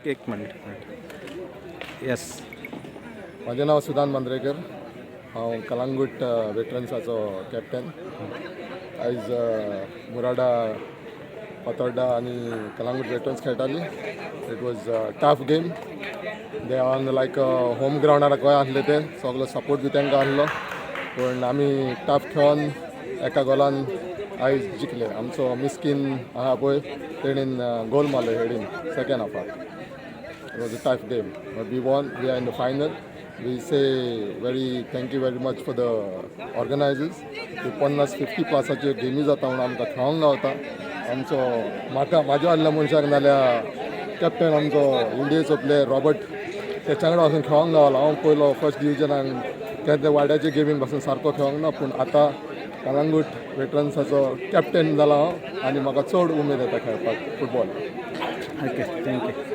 एक minute yes. माझे नाव सुदान मांद्रेकर. हांव कलांगूट वेटरन्साचो कॅप्टन. आयज मुराडा फातोड्डा आनी कलांगूट वेटरन्स खेळटाली. It was tough game. दे ऑन लायक होम ग्रावंडार गोंय आसले ते सगळो सपोर्ट बी तांकां आसलो. पूण आमी टफ खेळोन एका गोलान आयज जिखले. आमचो मिस्कीन आहा पळय तेणेन गोल मारलो हेडीन second हाफाक. It was a tough game, but we won. We are in the final. We say thank you very much for the organizers. 50 प्लसाच्यो गेमी जाता म्हणून आमकां खेळोंक गावता. आमचो म्हाज्या आदल्या मनशाक नाल्यार कॅप्टन आमचो इंडियेचो प्लेयर रॉबर्ट तेच्या कडेन वचून खेळोंक गावलो. हांव पयलो फर्स्ट डिविजनान केन्ना वाड्याचे गेमीक पासून सारको खेळोंक ना, पूण आतां कलांगूट वेटरन्साचो कॅप्टन जाला हांव आनी म्हाका चड उमेद येता खेळपाक फुटबॉल. Okay thank you.